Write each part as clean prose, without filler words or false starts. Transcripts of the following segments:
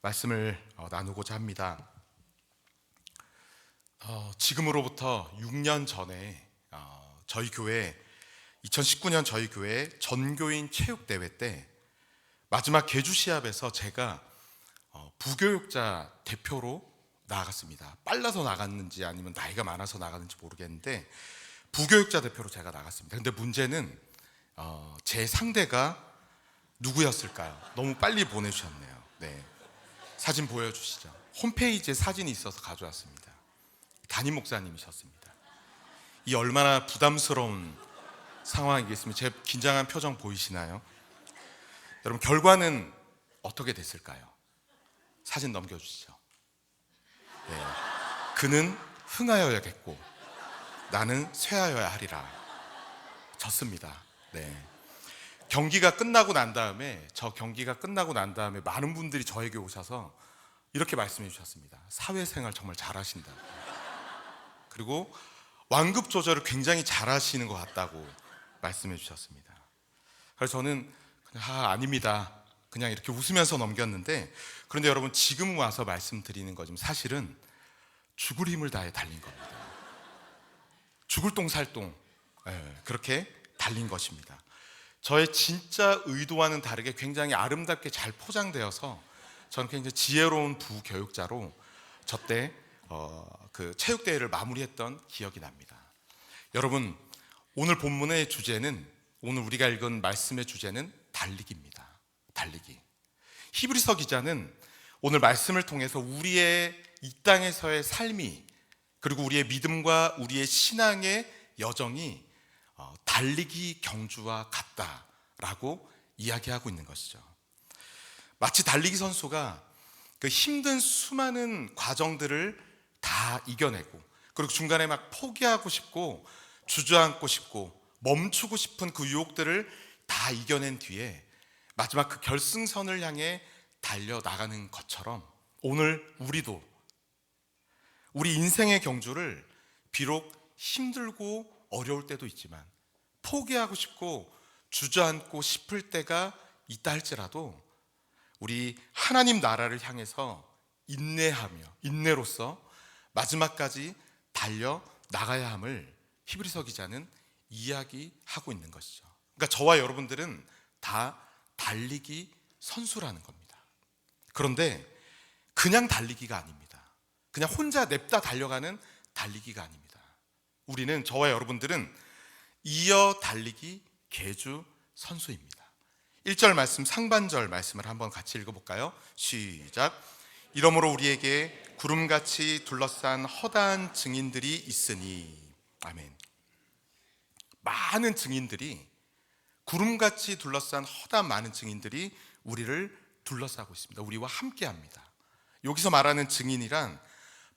말씀을 나누고자 합니다. 지금으로부터 6년 전에 저희 교회 2019년 저희 교회 전교인 체육대회 때 마지막 개주 시합에서 제가 부교육자 대표로 나갔습니다. 빨라서 나갔는지 아니면 나이가 많아서 나갔는지 모르겠는데 부교육자 대표로 제가 나갔습니다. 근데 문제는 제 상대가 누구였을까요? 너무 빨리 보내주셨네요. 네, 사진 보여주시죠. 홈페이지에 사진이 있어서 가져왔습니다. 담임 목사님이셨습니다. 이 얼마나 부담스러운 상황이겠습니까? 제 긴장한 표정 보이시나요? 여러분, 결과는 어떻게 됐을까요? 사진 넘겨주시죠. 네. 그는 흥하여야겠고 나는 쇠하여야 하리라. 졌습니다. 네. 경기가 끝나고 난 다음에 많은 분들이 저에게 오셔서 이렇게 말씀해 주셨습니다. 사회생활 정말 잘하신다. 그리고 완급 조절을 굉장히 잘하시는 것 같다고 말씀해 주셨습니다. 그래서 저는 그냥 아닙니다. 그냥 이렇게 웃으면서 넘겼는데, 그런데 여러분, 지금 와서 말씀드리는 거지만 사실은 죽을 힘을 다해 달린 겁니다. 죽을 똥살똥, 그렇게 달린 것입니다. 저의 진짜 의도와는 다르게 굉장히 아름답게 잘 포장되어서 저는 굉장히 지혜로운 부교육자로 저때 그 체육대회를 마무리했던 기억이 납니다. 여러분, 오늘 본문의 주제는, 오늘 우리가 읽은 말씀의 주제는 달리기입니다. 달리기. 히브리서 기자는 오늘 말씀을 통해서 우리의 이 땅에서의 삶이, 그리고 우리의 믿음과 우리의 신앙의 여정이 달리기 경주와 같다라고 이야기하고 있는 것이죠. 마치 달리기 선수가 그 힘든 수많은 과정들을 다 이겨내고, 그리고 중간에 막 포기하고 싶고 주저앉고 싶고 멈추고 싶은 그 유혹들을 다 이겨낸 뒤에 마지막 그 결승선을 향해 달려나가는 것처럼, 오늘 우리도 우리 인생의 경주를 비록 힘들고 어려울 때도 있지만, 포기하고 싶고 주저앉고 싶을 때가 있다 할지라도 우리 하나님 나라를 향해서 인내로서 마지막까지 달려나가야 함을 히브리서 기자는 이야기하고 있는 것이죠. 그러니까 저와 여러분들은 다 달리기 선수라는 겁니다. 그런데 그냥 달리기가 아닙니다. 그냥 혼자 냅다 달려가는 달리기가 아닙니다. 저와 여러분들은 이어 달리기 계주 선수입니다. 1절 말씀, 상반절 말씀을 한번 같이 읽어볼까요? 시작. 이러므로 우리에게 구름같이 둘러싼 허다한 증인들이 있으니. 아멘. 많은 증인들이, 구름같이 둘러싼 허다한 많은 증인들이 우리를 둘러싸고 있습니다. 우리와 함께합니다. 여기서 말하는 증인이란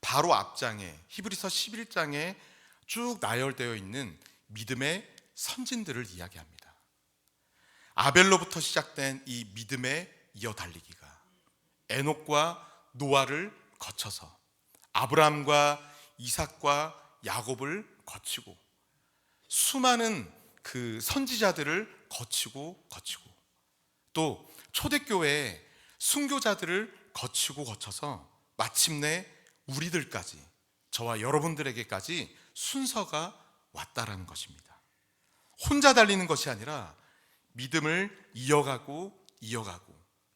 바로 앞장에, 히브리서 11장에 쭉 나열되어 있는 믿음의 선진들을 이야기합니다. 아벨로부터 시작된 이 믿음의 이어달리기가 에녹과 노아를 거쳐서 아브라함과 이삭과 야곱을 거치고 수많은 그 선지자들을 거치고 또 초대교회의 순교자들을 거쳐서 마침내 우리들까지, 저와 여러분들에게까지 순서가 왔다라는 것입니다. 혼자 달리는 것이 아니라 믿음을 이어가고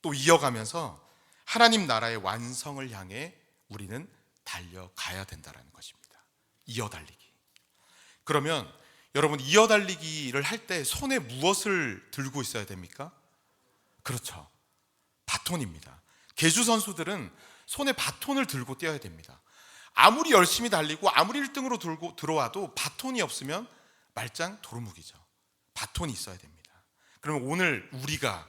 또 이어가면서 하나님 나라의 완성을 향해 우리는 달려가야 된다는 것입니다. 이어달리기. 그러면 여러분, 이어달리기를 할 때 손에 무엇을 들고 있어야 됩니까? 그렇죠, 바톤입니다. 계주 선수들은 손에 바톤을 들고 뛰어야 됩니다. 아무리 열심히 달리고 아무리 1등으로 들어와도 바톤이 없으면 말짱 도루묵이죠. 바톤이 있어야 됩니다. 그러면 오늘 우리가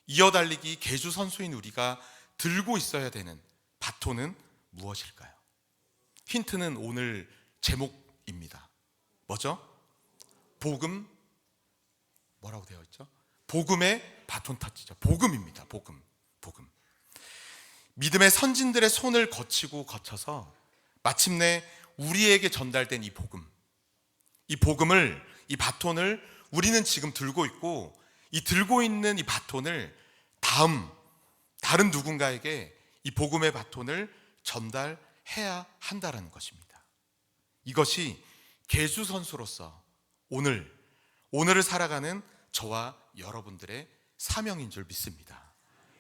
이어달리기 계주 선수인 우리가 들고 있어야 되는 바톤은 무엇일까요? 힌트는 오늘 제목입니다. 뭐죠? 복음, 뭐라고 되어 있죠? 복음의 바톤 터치죠. 복음입니다. 복음. 믿음의 선진들의 손을 거쳐서 마침내 우리에게 전달된 이 복음을, 이 바톤을 우리는 지금 들고 있고, 이 들고 있는 이 바톤을 다른 누군가에게 이 복음의 바톤을 전달해야 한다라는 것입니다. 이것이 계주선수로서 오늘을 살아가는 저와 여러분들의 사명인 줄 믿습니다.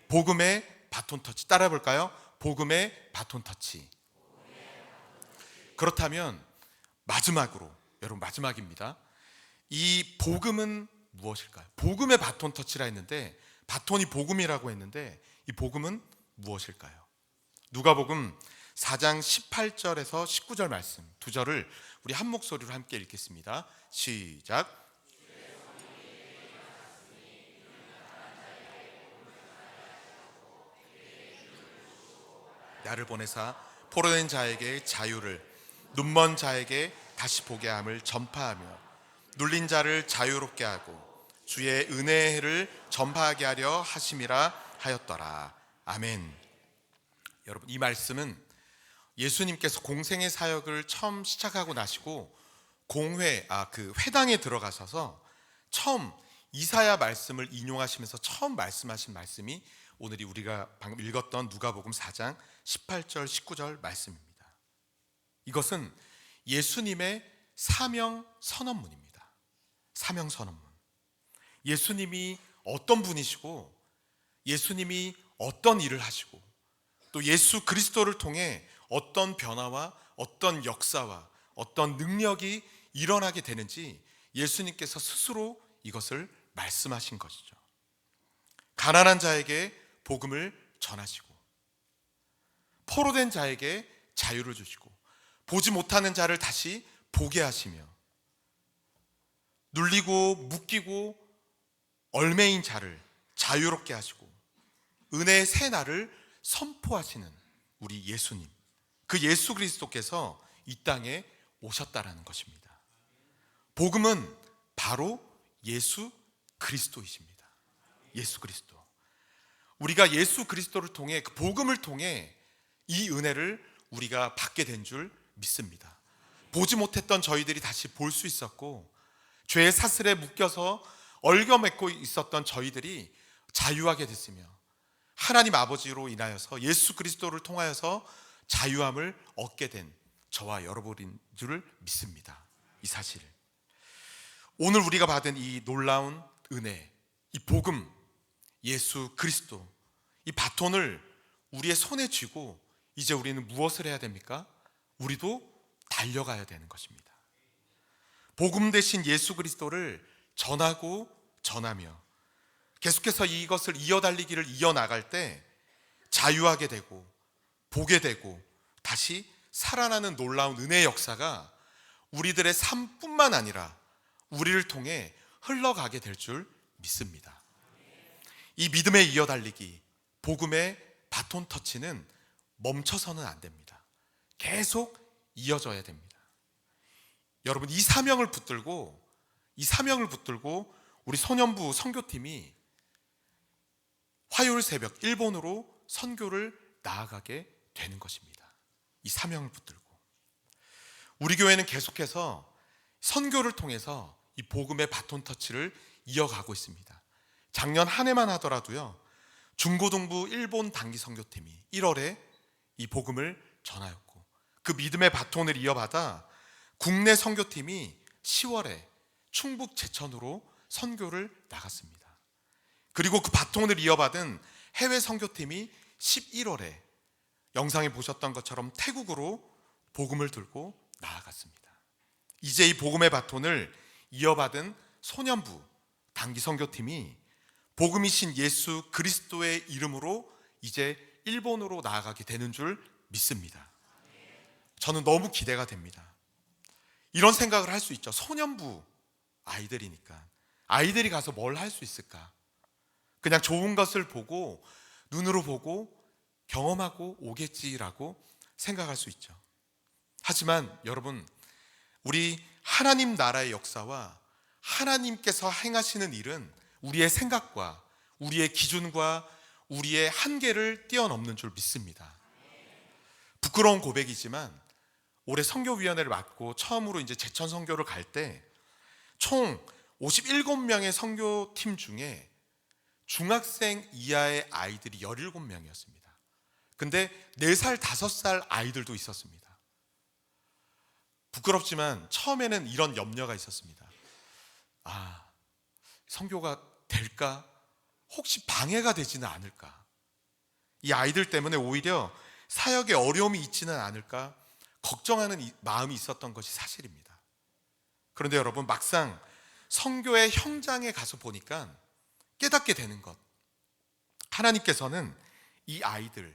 복음의 바톤 터치, 따라해 볼까요? 복음의 바톤 터치. 그렇다면 마지막으로, 여러분 마지막입니다. 이 복음은 무엇일까요? 복음의 바톤 터치라 했는데, 바톤이 복음이라고 했는데 이 복음은 무엇일까요? 누가복음 4장 18절에서 19절 말씀 두 절을 우리 한 목소리로 함께 읽겠습니다. 시작. 나를 보내사 포로된 자에게 자유를, 눈먼 자에게 다시 보게 함을 전파하며 눌린 자를 자유롭게 하고 주의 은혜의 해를 전파하게 하려 하심이라 하였더라. 아멘. 여러분, 이 말씀은 예수님께서 공생의 사역을 처음 시작하고 나시고 회당에 들어가셔서 처음 이사야 말씀을 인용하시면서 처음 말씀하신 말씀이 오늘이 우리가 방금 읽었던 누가복음 4장 18절 19절 말씀입니다. 이것은 예수님의 사명 선언문입니다. 사명 선언문. 예수님이 어떤 분이시고 예수님이 어떤 일을 하시고 또 예수 그리스도를 통해 어떤 변화와 어떤 역사와 어떤 능력이 일어나게 되는지 예수님께서 스스로 이것을 말씀하신 것이죠. 가난한 자에게 복음을 전하시고 포로된 자에게 자유를 주시고 보지 못하는 자를 다시 보게 하시며 눌리고 묶이고 얼매인 자를 자유롭게 하시고 은혜의 새 날을 선포하시는 우리 예수님, 그 예수 그리스도께서 이 땅에 오셨다라는 것입니다. 복음은 바로 예수 그리스도이십니다. 예수 그리스도. 우리가 예수 그리스도를 통해, 그 복음을 통해 이 은혜를 우리가 받게 된 줄 믿습니다. 보지 못했던 저희들이 다시 볼 수 있었고, 죄의 사슬에 묶여서 얽어맺고 있었던 저희들이 자유하게 됐으며, 하나님 아버지로 인하여서 예수 그리스도를 통하여서 자유함을 얻게 된 저와 여러분인 줄 믿습니다. 이 사실을. 오늘 우리가 받은 이 놀라운 은혜, 이 복음, 예수 그리스도, 이 바톤을 우리의 손에 쥐고 이제 우리는 무엇을 해야 됩니까? 우리도 달려가야 되는 것입니다. 복음 대신 예수 그리스도를 전하고 전하며 계속해서 이것을 이어달리기를 이어나갈 때 자유하게 되고 보게 되고 다시 살아나는 놀라운 은혜의 역사가 우리들의 삶뿐만 아니라 우리를 통해 흘러가게 될 줄 믿습니다. 이 믿음의 이어달리기, 복음의 바톤 터치는 멈춰서는 안 됩니다. 계속 이어져야 됩니다. 여러분, 이 사명을 붙들고 우리 소년부 선교팀이 화요일 새벽 일본으로 선교를 나아가게 되는 것입니다. 이 사명을 붙들고 우리 교회는 계속해서 선교를 통해서 이 복음의 바톤 터치를 이어가고 있습니다. 작년 한 해만 하더라도요, 중고등부 일본 단기 선교팀이 1월에 이 복음을 전하였고, 그 믿음의 바톤을 이어받아 국내 선교팀이 10월에 충북 제천으로 선교를 나갔습니다. 그리고 그 바톤을 이어받은 해외 선교팀이 11월에 영상에 보셨던 것처럼 태국으로 복음을 들고 나아갔습니다. 이제 이 복음의 바톤을 이어받은 소년부 단기 선교팀이 복음이신 예수 그리스도의 이름으로 이제 일본으로 나아가게 되는 줄 믿습니다. 저는 너무 기대가 됩니다. 이런 생각을 할 수 있죠. 소년부 아이들이니까 아이들이 가서 뭘 할 수 있을까? 그냥 좋은 것을 보고 눈으로 보고 경험하고 오겠지라고 생각할 수 있죠. 하지만 여러분, 우리 하나님 나라의 역사와 하나님께서 행하시는 일은 우리의 생각과 우리의 기준과 우리의 한계를 뛰어넘는 줄 믿습니다. 부끄러운 고백이지만 올해 선교위원회를 맡고 처음으로 이제 제천 선교를 갈 때 총 57명의 선교팀 중에 중학생 이하의 아이들이 17명이었습니다. 근데 4살, 5살 아이들도 있었습니다. 부끄럽지만 처음에는 이런 염려가 있었습니다. 선교가 될까? 혹시 방해가 되지는 않을까? 이 아이들 때문에 오히려 사역에 어려움이 있지는 않을까? 걱정하는 마음이 있었던 것이 사실입니다. 그런데 여러분, 막상 선교의 현장에 가서 보니까 깨닫게 되는 것, 하나님께서는 이 아이들,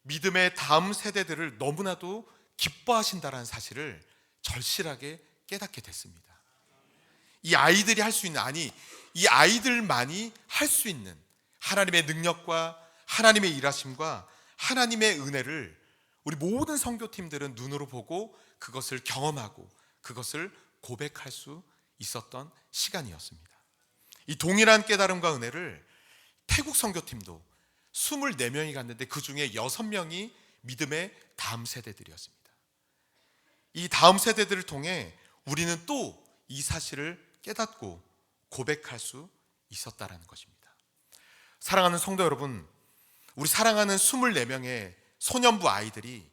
믿음의 다음 세대들을 너무나도 기뻐하신다는 사실을 절실하게 깨닫게 됐습니다. 이 아이들이 할 수 있는, 이 아이들만이 할 수 있는 하나님의 능력과 하나님의 일하심과 하나님의 은혜를 우리 모든 선교팀들은 눈으로 보고 그것을 경험하고 그것을 고백할 수 있었던 시간이었습니다. 이 동일한 깨달음과 은혜를 태국 선교팀도 24명이 갔는데 그 중에 6명이 믿음의 다음 세대들이었습니다. 이 다음 세대들을 통해 우리는 또 이 사실을 깨닫고 고백할 수 있었다라는 것입니다. 사랑하는 성도 여러분, 우리 사랑하는 24명의 소년부 아이들이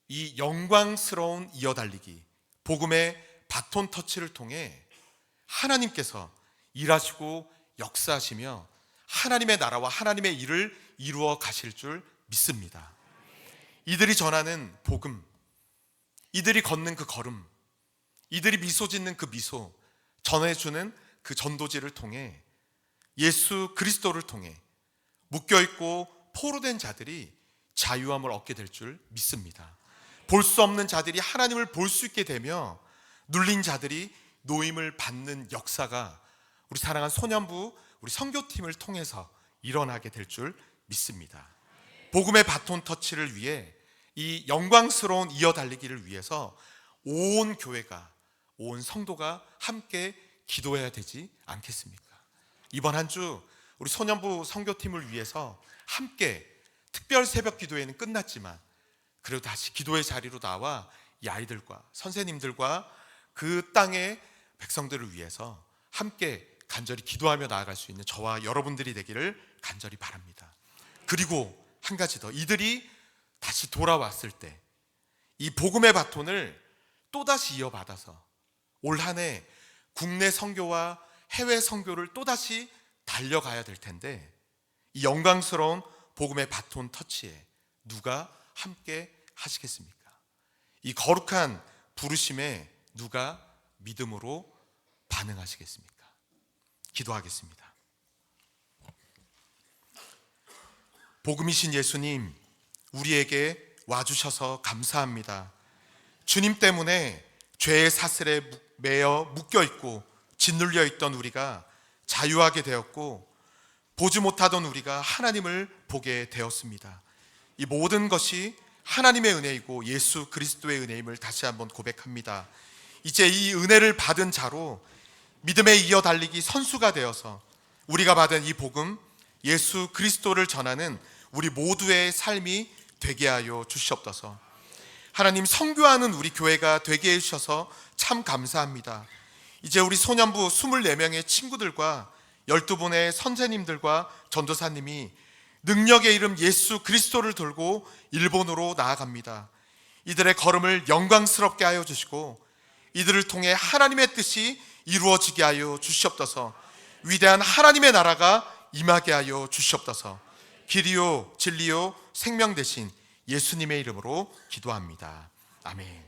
이 영광스러운 이어달리기, 복음의 바톤 터치를 통해 하나님께서 일하시고 역사하시며 하나님의 나라와 하나님의 일을 이루어 가실 줄 믿습니다. 이들이 전하는 복음, 이들이 걷는 그 걸음, 이들이 미소 짓는 그 미소, 전해주는 그 전도지를 통해 예수 그리스도를 통해 묶여있고 포로된 자들이 자유함을 얻게 될 줄 믿습니다. 볼 수 없는 자들이 하나님을 볼 수 있게 되며 눌린 자들이 노임을 받는 역사가 우리 사랑하는 소년부, 우리 선교팀을 통해서 일어나게 될 줄 믿습니다. 복음의 바톤 터치를 위해, 이 영광스러운 이어달리기를 위해서 온 교회가, 온 성도가 함께 기도해야 되지 않겠습니까? 이번 한 주 우리 소년부 선교팀을 위해서 함께 특별 새벽 기도회는 끝났지만 그래도 다시 기도의 자리로 나와 이 아이들과 선생님들과 그 땅의 백성들을 위해서 함께 간절히 기도하며 나아갈 수 있는 저와 여러분들이 되기를 간절히 바랍니다. 그리고 한 가지 더, 이들이 다시 돌아왔을 때 이 복음의 바톤을 또다시 이어받아서 올 한 해 국내 선교와 해외 선교를 또다시 달려가야 될 텐데, 이 영광스러운 복음의 바톤 터치에 누가 함께 하시겠습니까? 이 거룩한 부르심에 누가 믿음으로 반응하시겠습니까? 기도하겠습니다. 복음이신 예수님, 우리에게 와주셔서 감사합니다. 주님 때문에 죄의 사슬에 매여 묶여있고 짓눌려 있던 우리가 자유하게 되었고, 보지 못하던 우리가 하나님을 보게 되었습니다. 이 모든 것이 하나님의 은혜이고 예수 그리스도의 은혜임을 다시 한번 고백합니다. 이제 이 은혜를 받은 자로 믿음에 이어 달리기 선수가 되어서 우리가 받은 이 복음, 예수 그리스도를 전하는 우리 모두의 삶이 되게 하여 주시옵소서. 하나님, 선교하는 우리 교회가 되게 해주셔서 참 감사합니다. 이제 우리 소년부 24명의 친구들과 12분의 선생님들과 전도사님이 능력의 이름 예수 그리스도를 들고 일본으로 나아갑니다. 이들의 걸음을 영광스럽게 하여 주시고 이들을 통해 하나님의 뜻이 이루어지게 하여 주시옵소서. 위대한 하나님의 나라가 임하게 하여 주시옵소서. 길이요 진리요 생명 되신 예수님의 이름으로 기도합니다. 아멘.